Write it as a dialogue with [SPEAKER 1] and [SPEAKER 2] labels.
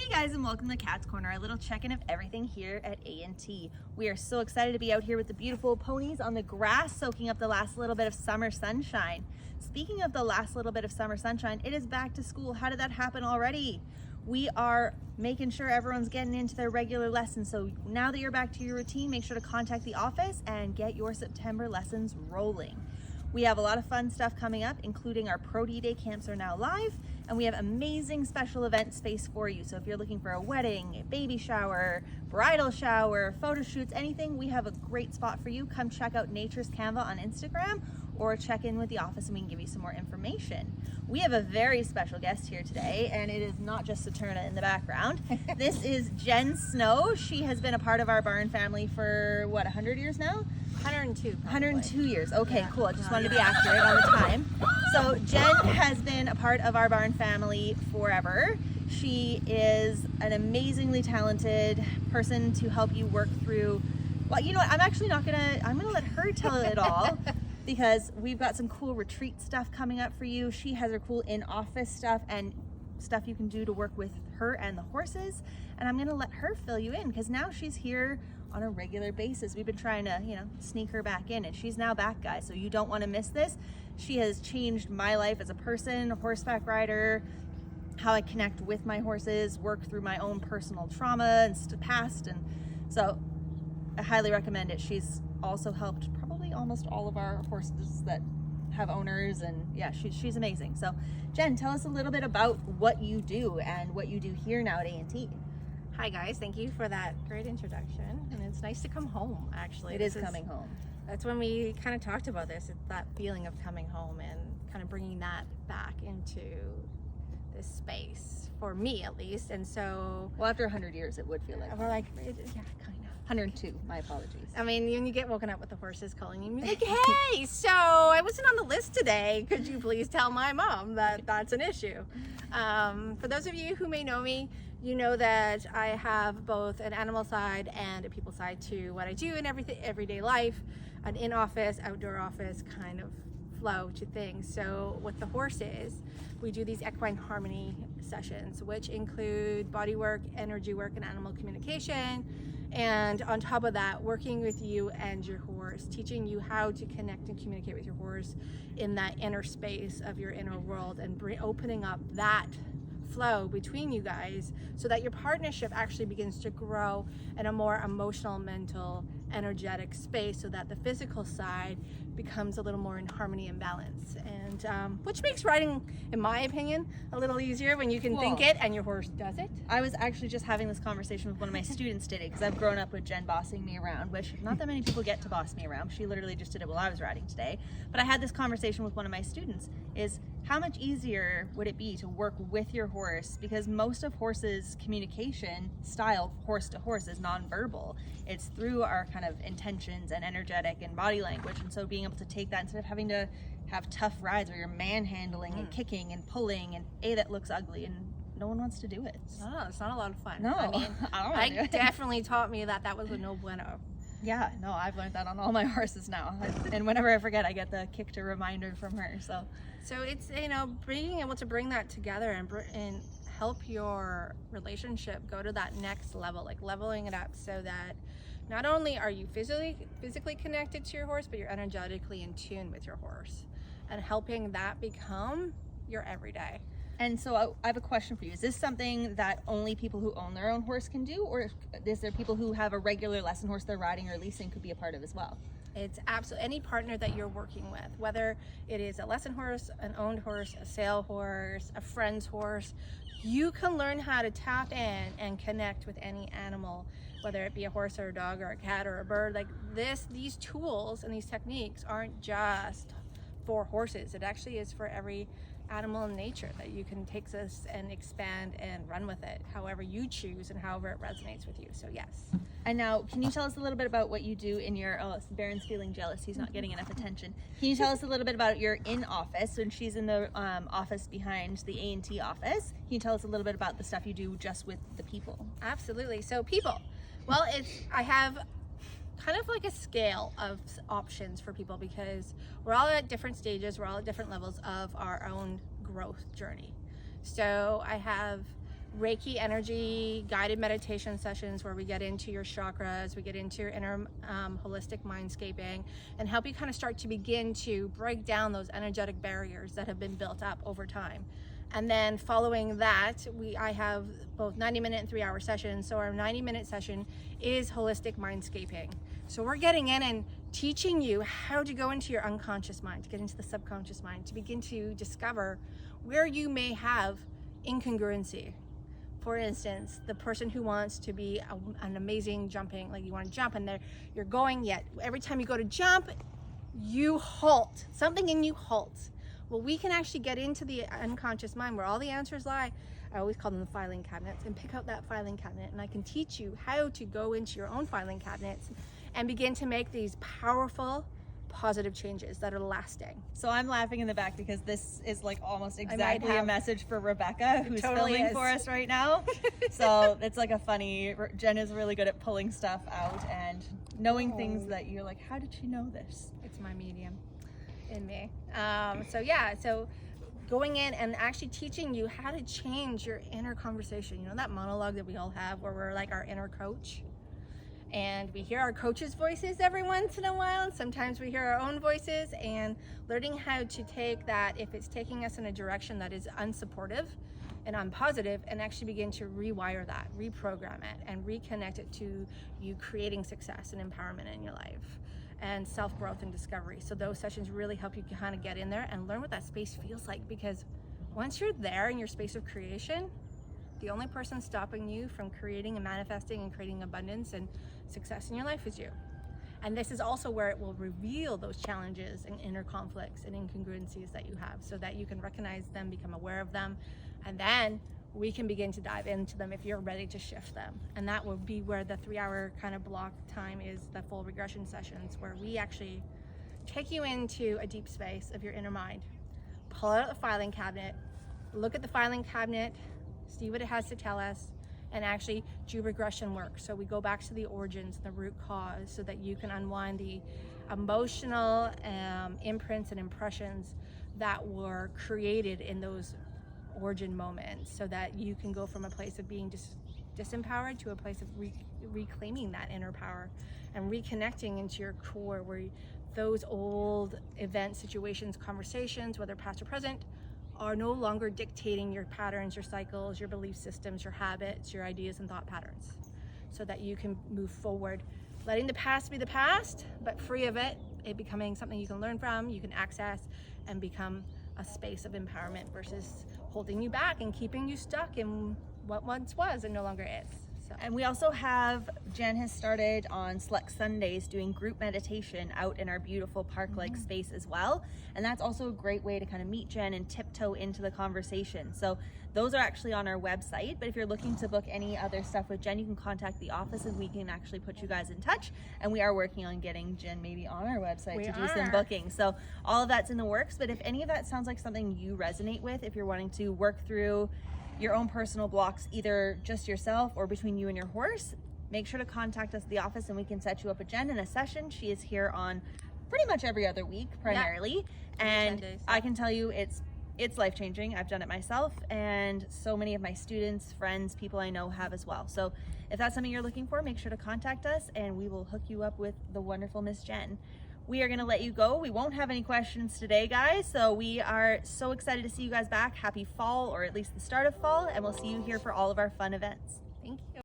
[SPEAKER 1] Hey guys, and welcome to Cat's Corner, a little check-in of everything here at A&T. We are so excited to be out here with the beautiful ponies on the grass, soaking up the last little bit of summer sunshine. Speaking of the last little bit of summer sunshine, it is back to school. How did that happen already? We are making sure everyone's getting into their regular lessons. So now that you're back to your routine, make sure to contact the office and get your September lessons rolling. We have a lot of fun stuff coming up, including our Pro D Day camps are now live, and we have amazing special event space for you. So if you're looking for a wedding, a baby shower, bridal shower, photo shoots, anything, we have a great spot for you. Come check out Nature's Canva on Instagram or check in with the office and we can give you some more information. We have a very special guest here today, and it is not just Saturna in the background. This is Jen Snow. She has been a part of our barn family for, what, 100 years now?
[SPEAKER 2] 102. Probably.
[SPEAKER 1] 102 years. Okay, yeah. Cool. I just wanted to be accurate on the time. So Jen has been a part of our barn family forever. She is an amazingly talented person to help you work through. Well, you know what? I'm gonna let her tell it all because we've got some cool retreat stuff coming up for you. She has her cool in-office stuff and stuff you can do to work with her and the horses. And I'm gonna let her fill you in because now she's here on a regular basis. We've been trying to, sneak her back in, and she's now back, guys. So you don't want to miss this. She has changed my life as a person, a horseback rider, how I connect with my horses, work through my own personal trauma and past. And so I highly recommend it. She's also helped probably almost all of our horses that have owners, and yeah, she's amazing. So Jen, tell us a little bit about what you do and what you do here now at A&T.
[SPEAKER 2] Hi guys, thank you for that great introduction, and it's nice to come home. Actually,
[SPEAKER 1] it is coming home.
[SPEAKER 2] That's when we kind of talked about this. It's that feeling of coming home and kind of bringing that back into this space for me, at least. And so,
[SPEAKER 1] well, after 100 years, it would feel like
[SPEAKER 2] we're like, yeah, kind of.
[SPEAKER 1] 102. My apologies.
[SPEAKER 2] I mean, when you get woken up with the horses calling you, you're like, hey, so I wasn't on the list today. Could you please tell my mom that that's an issue? For those of you who may know me, you know that I have both an animal side and a people side to what I do in everyday life, an in-office, outdoor office kind of flow to things. So with the horses, we do these equine harmony sessions, which include body work, energy work, and animal communication. And on top of that, working with you and your horse, teaching you how to connect and communicate with your horse in that inner space of your inner world, and opening up that flow between you guys so that your partnership actually begins to grow in a more emotional, mental, energetic space, so that the physical side becomes a little more in harmony and balance, and which makes riding, in my opinion, a little easier when you can think it and your horse does it.
[SPEAKER 1] I was actually just having this conversation with one of my students today, because I've grown up with Jen bossing me around, which not that many people get to boss me around. She literally just did it while I was riding today. But I had this conversation with one of my students, is how much easier would it be to work with your horse? Because most of horses' communication style, horse to horse, is nonverbal. It's through our kind of intentions and energetic and body language. And so being able to take that, instead of having to have tough rides where you're manhandling and kicking and pulling, and that looks ugly and no one wants to do it.
[SPEAKER 2] No, it's not a lot of fun.
[SPEAKER 1] No,
[SPEAKER 2] I mean,
[SPEAKER 1] I don't
[SPEAKER 2] I
[SPEAKER 1] do it.
[SPEAKER 2] definitely taught me that was a no bueno.
[SPEAKER 1] Yeah, no, I've learned that on all my horses now. And whenever I forget, I get the kick to reminder from her.
[SPEAKER 2] So it's, being able to bring that together and help your relationship go to that next level, like leveling it up, so that not only are you physically connected to your horse, but you're energetically in tune with your horse, and helping that become your everyday.
[SPEAKER 1] And so I have a question for you. Is this something that only people who own their own horse can do, or is there people who have a regular lesson horse they're riding or leasing could be a part of as well?
[SPEAKER 2] It's absolutely any partner that you're working with, whether it is a lesson horse, an owned horse, a sale horse, a friend's horse. You can learn how to tap in and connect with any animal, whether it be a horse or a dog or a cat or a bird. Like these tools and these techniques aren't just for horses. It actually is for every animal in nature, that you can take this and expand and run with it however you choose and however it resonates with you. So yes.
[SPEAKER 1] And now, can you tell us a little bit about what you do in your, Baron's feeling jealous, he's not getting enough attention. Can you tell us a little bit about your in-office, when she's in the office behind the A&T office? Can you tell us a little bit about the stuff you do just with the people?
[SPEAKER 2] Absolutely. So people, well, I have kind of like a scale of options for people, because we're all at different stages, we're all at different levels of our own growth journey. So I have Reiki energy guided meditation sessions where we get into your chakras, we get into your inner holistic mindscaping, and help you kind of start to begin to break down those energetic barriers that have been built up over time. And then following that, I have both 90-minute and 3-hour sessions. So our 90-minute session is holistic mindscaping. So we're getting in and teaching you how to go into your unconscious mind, to get into the subconscious mind, to begin to discover where you may have incongruency. For instance, the person who wants to be an amazing jumping, like you want to jump and you're going, yet every time you go to jump, you halt. Something in you halts. Well, we can actually get into the unconscious mind where all the answers lie. I always call them the filing cabinets, and pick out that filing cabinet, and I can teach you how to go into your own filing cabinets and begin to make these powerful, positive changes that are lasting.
[SPEAKER 1] So I'm laughing in the back because this is like almost exactly a message for Rebecca, who's
[SPEAKER 2] totally
[SPEAKER 1] filming for us right now. So it's like a funny, Jen is really good at pulling stuff out and knowing things that you're like, how did she know this?
[SPEAKER 2] It's my medium in me. So going in and actually teaching you how to change your inner conversation. You know that monologue that we all have where we're like our inner coach? And we hear our coach's voices every once in a while, and sometimes we hear our own voices, and learning how to take that, if it's taking us in a direction that is unsupportive and unpositive, and actually begin to rewire that, reprogram it, and reconnect it to you creating success and empowerment in your life and self-growth and discovery. So those sessions really help you kind of get in there and learn what that space feels like, because once you're there in your space of creation, the only person stopping you from creating and manifesting and creating abundance and success in your life is you. And this is also where it will reveal those challenges and inner conflicts and incongruencies that you have, so that you can recognize them, become aware of them, and then we can begin to dive into them if you're ready to shift them. And that will be where the 3-hour kind of block time is, the full regression sessions, where we actually take you into a deep space of your inner mind, pull out the filing cabinet, look at the filing cabinet, see what it has to tell us, and actually do regression work. So we go back to the origins, the root cause, so that you can unwind the emotional imprints and impressions that were created in those origin moments, so that you can go from a place of being disempowered to a place of reclaiming that inner power and reconnecting into your core, where those old events, situations, conversations, whether past or present, are no longer dictating your patterns, your cycles, your belief systems, your habits, your ideas and thought patterns, so that you can move forward, letting the past be the past, but free of it becoming something you can learn from, you can access, and become a space of empowerment versus holding you back and keeping you stuck in what once was and no longer is. So.
[SPEAKER 1] And we also have, Jen has started on select Sundays doing group meditation out in our beautiful park-like space as well. And that's also a great way to kind of meet Jen and tiptoe into the conversation. So those are actually on our website, but if you're looking to book any other stuff with Jen, you can contact the office and we can actually put you guys in touch. And we are working on getting Jen maybe on our website to do some booking. So all of that's in the works, but if any of that sounds like something you resonate with, if you're wanting to work through your own personal blocks, either just yourself or between you and your horse, make sure to contact us at the office and we can set you up with Jen in a session. She is here on pretty much every other week primarily. And
[SPEAKER 2] Sundays.
[SPEAKER 1] I can tell you it's life-changing. I've done it myself, and so many of my students, friends, people I know have as well. So if that's something you're looking for, make sure to contact us and we will hook you up with the wonderful Miss Jen. We are going to let you go. We won't have any questions today, guys. So we are so excited to see you guys back. Happy fall, or at least the start of fall, and we'll see you here for all of our fun events.
[SPEAKER 2] Thank you.